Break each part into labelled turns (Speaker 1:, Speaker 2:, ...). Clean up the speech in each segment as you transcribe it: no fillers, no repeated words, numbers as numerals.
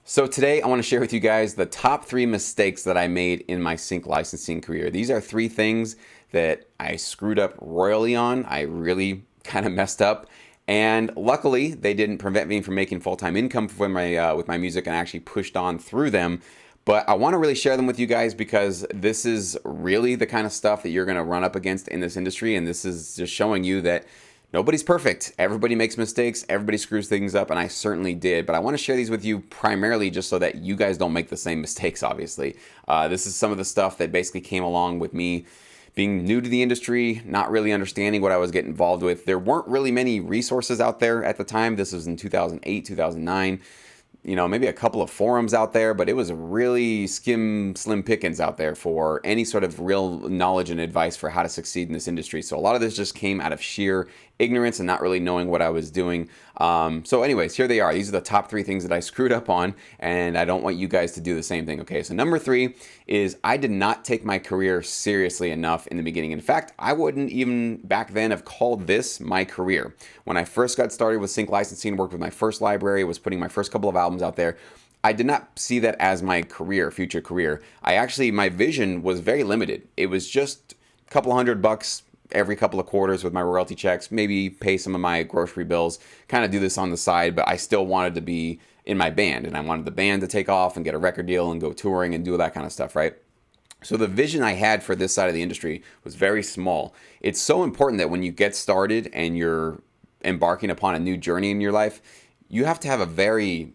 Speaker 1: So today I want to share with you guys the top 3 mistakes that I made in my sync licensing career. These are 3 things that I screwed up royally on. I really kind of messed up. And luckily, they didn't prevent me from making full-time income with my music, and I actually pushed on through them. But I want to really share them with you guys because this is really the kind of stuff that you're going to run up against in this industry. And this is just showing you that nobody's perfect. Everybody makes mistakes. Everybody screws things up, and I certainly did. But I want to share these with you primarily just so that you guys don't make the same mistakes, obviously. This is some of the stuff that basically came along with me being new to the industry, not really understanding what I was getting involved with. There weren't really many resources out there at the time. This was in 2008, 2009. Maybe a couple of forums out there, but it was really slim pickings out there for any sort of real knowledge and advice for how to succeed in this industry. So a lot of this just came out of sheer ignorance and not really knowing what I was doing. So anyways, here they are. These are the top 3 things that I screwed up on, and I don't want you guys to do the same thing. Okay, so number 3 is I did not take my career seriously enough in the beginning. In fact, I wouldn't even back then have called this my career. When I first got started with sync licensing, worked with my first library, was putting my first couple of albums out there, I did not see that as my future career. My vision was very limited. It was just a couple $100 every couple of quarters with my royalty checks, maybe pay some of my grocery bills, kind of do this on the side, but I still wanted to be in my band, and I wanted the band to take off and get a record deal and go touring and do that kind of stuff, right? So the vision I had for this side of the industry was very small. It's so important that when you get started and you're embarking upon a new journey in your life, you have to have a very,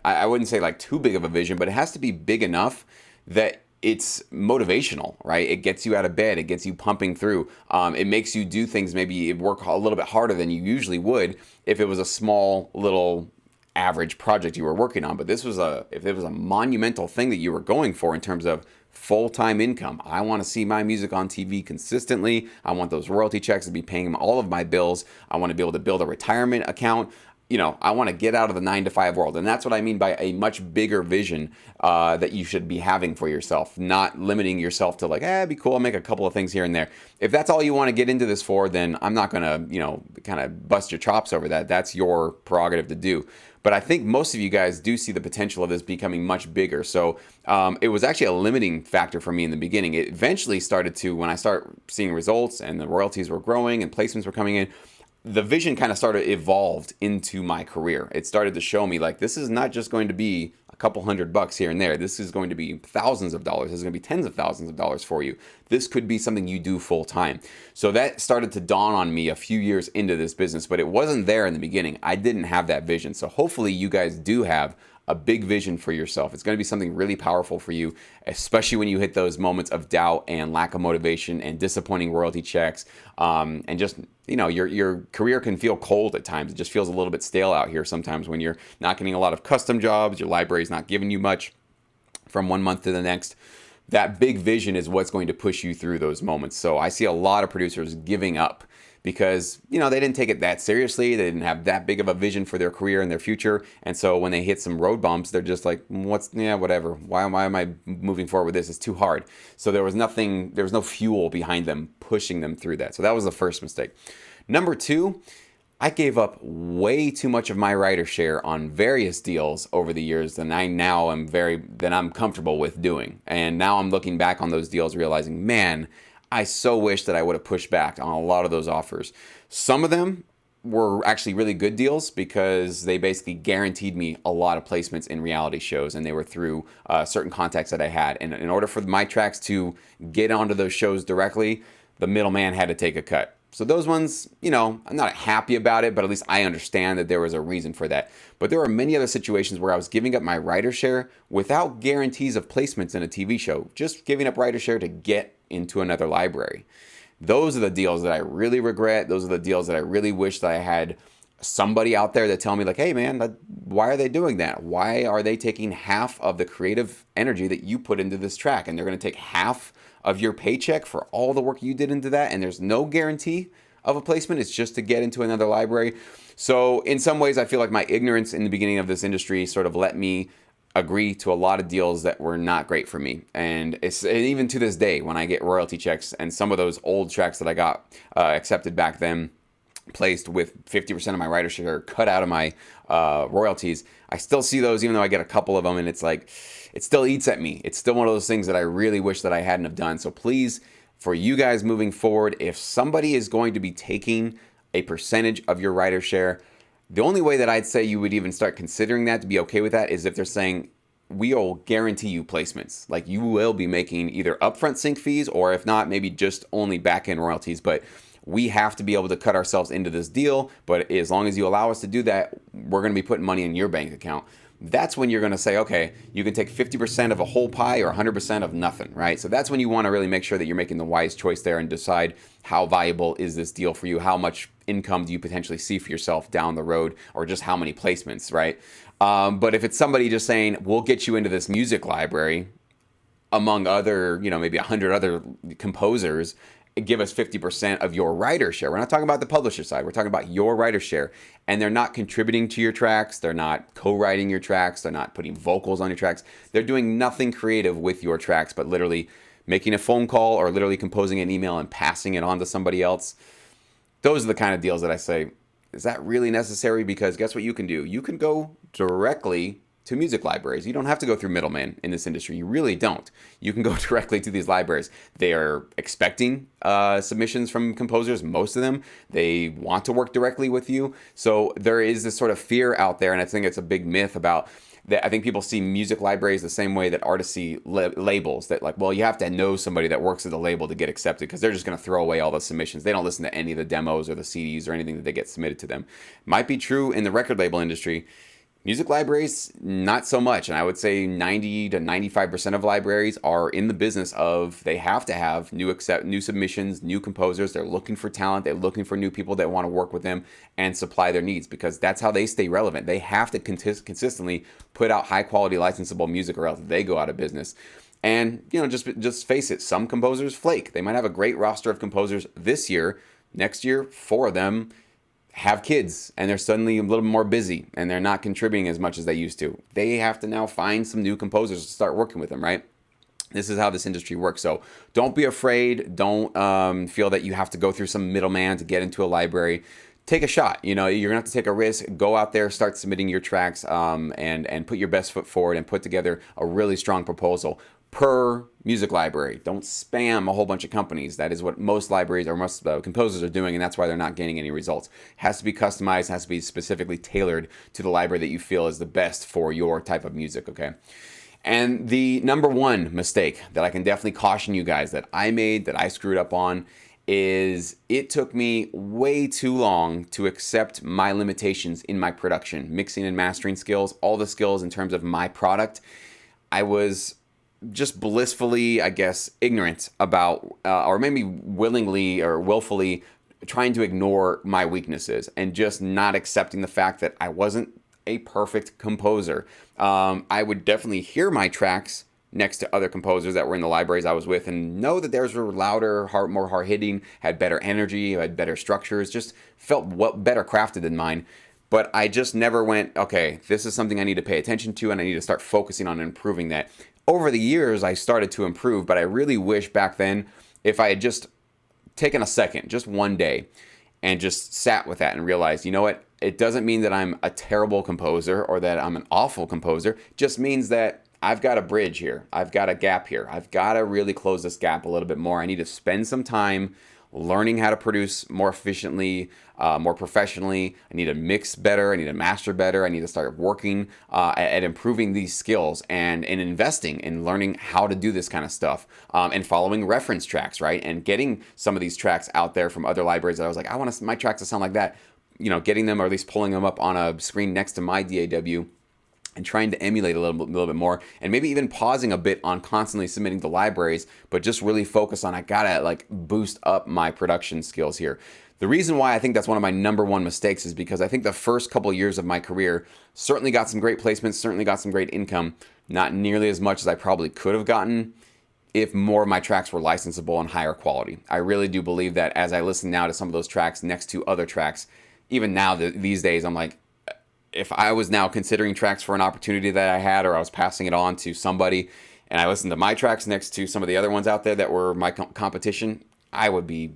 Speaker 1: I wouldn't say like too big of a vision, but it has to be big enough that it's motivational, right? It gets you out of bed. It gets you pumping through. It makes you do things, maybe work a little bit harder than you usually would if it was a small little average project you were working on. But if it was a monumental thing that you were going for in terms of full-time income, I want to see my music on TV consistently. I want those royalty checks to be paying all of my bills. I want to be able to build a retirement account. I want to get out of the 9-to-5 world. And that's what I mean by a much bigger vision that you should be having for yourself, not limiting yourself to like, it'd be cool, I'll make a couple of things here and there. If that's all you want to get into this for, then I'm not going to, kind of bust your chops over that. That's your prerogative to do. But I think most of you guys do see the potential of this becoming much bigger. So it was actually a limiting factor for me in the beginning. It eventually started to, when I start seeing results and the royalties were growing and placements were coming in, the vision kind of evolved into my career. It started to show me like, this is not just going to be a couple $100 here and there. This is going to be thousands of dollars. This is going to be tens of thousands of dollars for you. This could be something you do full time. So that started to dawn on me a few years into this business, but it wasn't there in the beginning. I didn't have that vision. So hopefully you guys do have a big vision for yourself. It's going to be something really powerful for you, especially when you hit those moments of doubt and lack of motivation and disappointing royalty checks. And just, your career can feel cold at times. It just feels a little bit stale out here sometimes when you're not getting a lot of custom jobs, your library's not giving you much from one month to the next. That big vision is what's going to push you through those moments. So I see a lot of producers giving up because, they didn't take it that seriously. They didn't have that big of a vision for their career and their future. And so when they hit some road bumps, they're just like, whatever. Why am I moving forward with this? It's too hard. So there was no fuel behind them pushing them through that. So that was the first mistake. Number 2, I gave up way too much of my writer share on various deals over the years than I'm comfortable with doing. And now I'm looking back on those deals realizing, man, I so wish that I would have pushed back on a lot of those offers. Some of them were actually really good deals because they basically guaranteed me a lot of placements in reality shows, and they were through certain contacts that I had. And in order for my tracks to get onto those shows directly, the middleman had to take a cut. So those ones, I'm not happy about it, but at least I understand that there was a reason for that. But there were many other situations where I was giving up my writer share without guarantees of placements in a TV show, just giving up writer share to get into another library. Those are the deals that I really regret. Those are the deals that I really wish that I had somebody out there to tell me like, hey man, why are they doing that? Why are they taking half of the creative energy that you put into this track, and they're going to take half of your paycheck for all the work you did into that, and there's no guarantee of a placement? It's just to get into another library. So in some ways, I feel like my ignorance in the beginning of this industry sort of let me agree to a lot of deals that were not great for me. And even to this day, when I get royalty checks and some of those old tracks that I got accepted back then, placed with 50% of my writer share cut out of my royalties. I still see those, even though I get a couple of them, and it's like, it still eats at me. It's still one of those things that I really wish that I hadn't have done. So please, for you guys moving forward, if somebody is going to be taking a percentage of your writer share, the only way that I'd say you would even start considering that, to be okay with that, is if they're saying, we'll guarantee you placements. Like, you will be making either upfront sync fees, or if not, maybe just only back-end royalties. But we have to be able to cut ourselves into this deal. But as long as you allow us to do that, we're going to be putting money in your bank account. That's when you're going to say, okay, you can take 50% of a whole pie or 100% of nothing, right? So that's when you want to really make sure that you're making the wise choice there and decide how valuable is this deal for you? How much income do you potentially see for yourself down the road, or just how many placements, right? But if it's somebody just saying, we'll get you into this music library among other, maybe 100 other composers, give us 50% of your writer share. We're not talking about the publisher side. We're talking about your writer share. And they're not contributing to your tracks. They're not co-writing your tracks. They're not putting vocals on your tracks. They're doing nothing creative with your tracks, but literally making a phone call or literally composing an email and passing it on to somebody else. Those are the kind of deals that I say, is that really necessary? Because guess what you can do? You can go directly to music libraries. You don't have to go through middlemen in this industry. You really don't. You can go directly to these libraries. They are expecting submissions from composers, most of them. They want to work directly with you. So there is this sort of fear out there, and I think it's a big myth about that. I think people see music libraries the same way that artists see labels, that like, well, you have to know somebody that works at the label to get accepted, because they're just going to throw away all the submissions. They don't listen to any of the demos or the CDs or anything that they get submitted to them. Might be true in the record label industry. Music libraries, not so much. And I would say 90 to 95% of libraries are in the business of, they have to have new submissions, new composers. They're looking for talent. They're looking for new people that want to work with them and supply their needs, because that's how they stay relevant. They have to consistently put out high quality licensable music, or else they go out of business. And, just face it, some composers flake. They might have a great roster of composers this year. Next year, 4 of them have kids, and they're suddenly a little more busy, and they're not contributing as much as they used to. They have to now find some new composers to start working with them, right? This is how this industry works. So don't be afraid. Don't feel that you have to go through some middleman to get into a library. Take a shot. You're gonna have to take a risk. Go out there, start submitting your tracks, and put your best foot forward and put together a really strong proposal per music library. Don't spam a whole bunch of companies. That is what most libraries or most composers are doing, and that's why they're not getting any results. It has to be customized, has to be specifically tailored to the library that you feel is the best for your type of music, okay? And the number one mistake that I can definitely caution you guys that I made, that I screwed up on, is it took me way too long to accept my limitations in my production, mixing and mastering skills, all the skills in terms of my product. I was just blissfully, I guess, ignorant about, or maybe willingly or willfully trying to ignore my weaknesses and just not accepting the fact that I wasn't a perfect composer. I would definitely hear my tracks next to other composers that were in the libraries I was with and know that theirs were louder, more hard-hitting, had better energy, had better structures, just felt better crafted than mine. But I just never went, okay, this is something I need to pay attention to, and I need to start focusing on improving that. Over the years, I started to improve, but I really wish back then if I had just taken a second, just one day, and just sat with that and realized, you know what? It doesn't mean that I'm a terrible composer or that I'm an awful composer. It just means that I've got a bridge here. I've got a gap here. I've got to really close this gap a little bit more. I need to spend some time learning how to produce more efficiently, more professionally. I need to mix better. I need to master better. I need to start working at improving these skills and investing in learning how to do this kind of stuff, and following reference tracks, right? And getting some of these tracks out there from other libraries that I was like, I want my tracks to sound like that. Getting them, or at least pulling them up on a screen next to my DAW, and trying to emulate a little bit more, and maybe even pausing a bit on constantly submitting to libraries, but just really focus on, I gotta boost up my production skills here. The reason why I think that's one of my number one mistakes is because I think the first couple of years of my career certainly got some great placements, certainly got some great income, not nearly as much as I probably could have gotten if more of my tracks were licensable and higher quality. I really do believe that as I listen now to some of those tracks next to other tracks, even now these days, I'm like, if I was now considering tracks for an opportunity that I had, or I was passing it on to somebody, and I listened to my tracks next to some of the other ones out there that were my competition, I would be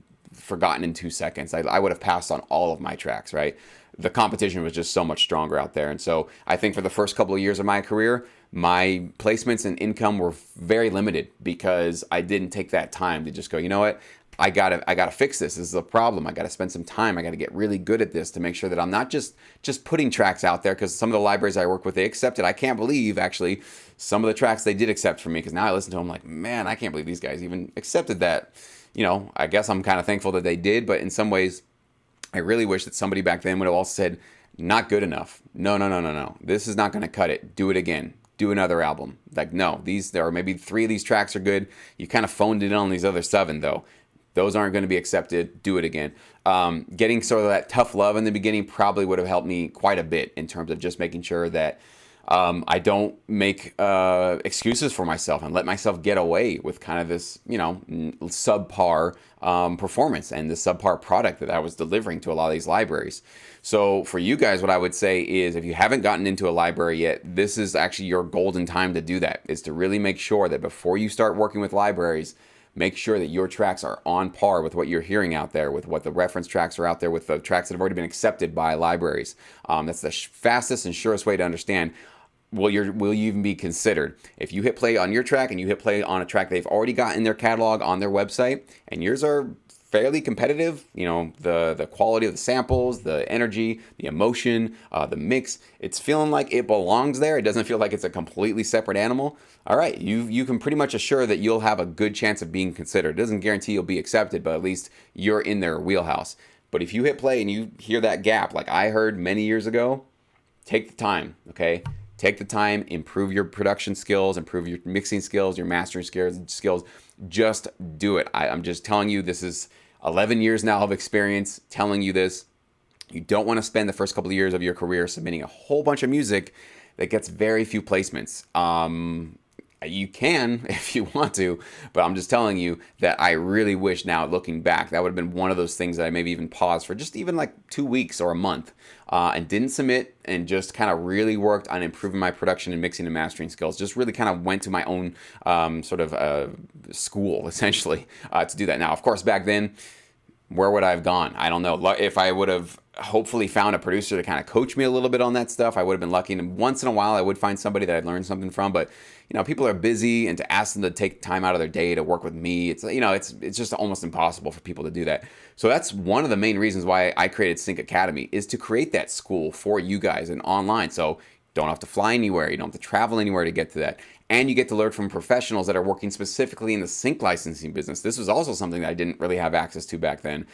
Speaker 1: forgotten in 2 seconds. I would have passed on all of my tracks, right? The competition was just so much stronger out there. And so I think for the first couple of years of my career, my placements and income were very limited because I didn't take that time to just go, you know what? I gotta fix this. This is a problem. I gotta spend some time. I gotta get really good at this to make sure that I'm not just putting tracks out there, because some of the libraries I work with, they accepted. I can't believe actually some of the tracks they did accept for me, because now I listen to them like, man, I can't believe these guys even accepted that. You know, I guess I'm kind of thankful that they did, but in some ways, I really wish that somebody back then would have also said, not good enough. No, no, no, no, no. This is not going to cut it. Do it again. Do another album. Like, no, there are maybe 3 of these tracks are good. You kind of phoned it in on these other 7 though. Those aren't going to be accepted. Do it again. Getting sort of that tough love in the beginning probably would have helped me quite a bit in terms of just making sure that I don't make excuses for myself and let myself get away with kind of this, you know, subpar performance and the subpar product that I was delivering to a lot of these libraries. So for you guys, what I would say is, if you haven't gotten into a library yet, this is actually your golden time to do that, is to really make sure that before you start working with libraries, make sure that your tracks are on par with what you're hearing out there, with what the reference tracks are out there, with the tracks that have already been accepted by libraries. That's the fastest and surest way to understand, will you even be considered? If you hit play on your track and you hit play on a track they've already got in their catalog on their website, and yours are fairly competitive, you know, the quality of the samples, the energy, the emotion, the mix, it's feeling like it belongs there. It doesn't feel like it's a completely separate animal. All right, you can pretty much assure that you'll have a good chance of being considered. It doesn't guarantee you'll be accepted, but at least you're in their wheelhouse. But if you hit play and you hear that gap, like I heard many years ago, take the time, okay? Take the time, improve your production skills, improve your mixing skills, your mastering skills. Just do it. I'm just telling you, this is 11 years now of experience telling you this. You don't want to spend the first couple of years of your career submitting a whole bunch of music that gets very few placements. You can if you want to, but I'm just telling you that I really wish now, looking back, that would have been one of those things that I maybe even paused for just even like 2 weeks or a month and didn't submit, and just kind of really worked on improving my production and mixing and mastering skills. Just really kind of went to my own sort of school, essentially, to do that. Now, of course, back then, where would I have gone? I don't know. If I would have hopefully found a producer to kind of coach me a little bit on that stuff, I would have been lucky. And once in a while, I would find somebody that I'd learned something from. But, you know, people are busy, and to ask them to take time out of their day to work with me, it's, you know, it's just almost impossible for people to do that. So that's one of the main reasons why I created Sync Academy, is to create that school for you guys and online. So don't have to fly anywhere. You don't have to travel anywhere to get to that. And you get to learn from professionals that are working specifically in the sync licensing business. This was also something that I didn't really have access to back then.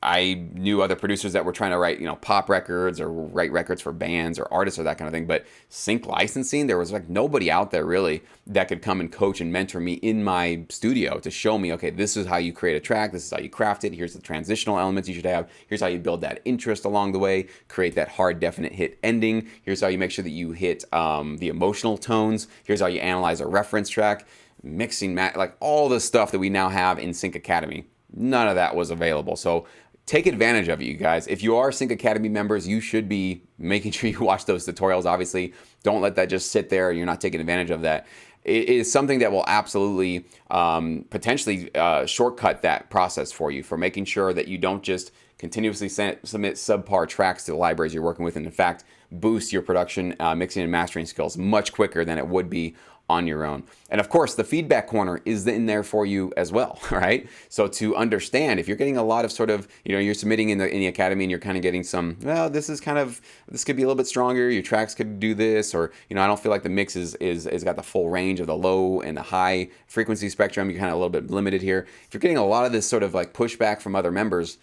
Speaker 1: I knew other producers that were trying to write, you know, pop records or write records for bands or artists or that kind of thing. But sync licensing, there was like nobody out there really that could come and coach and mentor me in my studio to show me, okay, this is how you create a track. This is how you craft it. Here's the transitional elements you should have. Here's how you build that interest along the way, create that hard, definite hit ending. Here's how you make sure that you hit the emotional tones. Here's how you analyze a reference track, mixing, like all the stuff that we now have in Sync Academy. None of that was available. So take advantage of it, you guys. If you are Sync Academy members, you should be making sure you watch those tutorials. Obviously, don't let that just sit there and you're not taking advantage of that. It is something that will absolutely potentially shortcut that process for you, for making sure that you don't just continuously submit subpar tracks to the libraries you're working with, and in fact, boost your production, mixing and mastering skills much quicker than it would be on your own. And of course, the feedback corner is in there for you as well, right? So to understand, if you're getting a lot of sort of, you know, you're submitting in the academy and you're kind of getting some, well, this could be a little bit stronger, your tracks could do this, or, you know, I don't feel like the mix is got the full range of the low and the high frequency spectrum, you're kind of a little bit limited here. If you're getting a lot of this sort of like pushback from other members,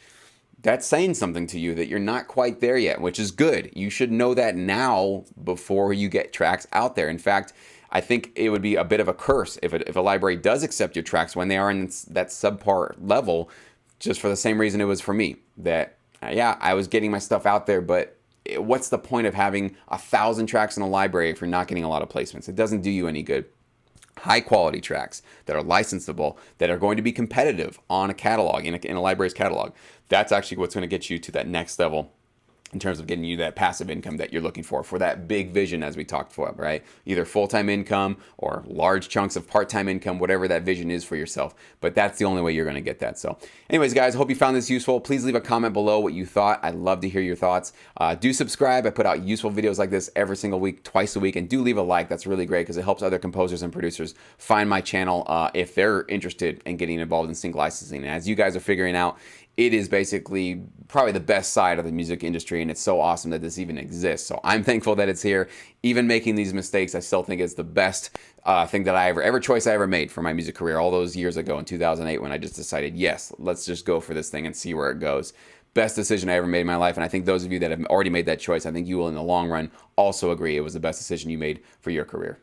Speaker 1: that's saying something to you that you're not quite there yet, which is good. You should know that now before you get tracks out there. In fact, I think it would be a bit of a curse if a library does accept your tracks when they are in that subpar level, just for the same reason it was for me. That, yeah, I was getting my stuff out there, but what's the point of having 1,000 tracks in a library if you're not getting a lot of placements? It doesn't do you any good. High quality tracks that are licensable, that are going to be competitive on a catalog, in a library's catalog. That's actually what's going to get you to that next level in terms of getting you that passive income that you're looking for that big vision, as we talked for, right? Either full-time income or large chunks of part-time income, whatever that vision is for yourself. But that's the only way you're going to get that. So anyways, guys, I hope you found this useful. Please leave a comment below what you thought. I'd love to hear your thoughts. Do subscribe. I put out useful videos like this every single week, twice a week, and do leave a like. That's really great because it helps other composers and producers find my channel if they're interested in getting involved in sync licensing. And as you guys are figuring out, it is basically probably the best side of the music industry, and it's so awesome that this even exists. So I'm thankful that it's here. Even making these mistakes, I still think it's the best thing that every choice I ever made for my music career all those years ago in 2008 when I just decided, yes, let's just go for this thing and see where it goes. Best decision I ever made in my life, and I think those of you that have already made that choice, I think you will in the long run also agree it was the best decision you made for your career.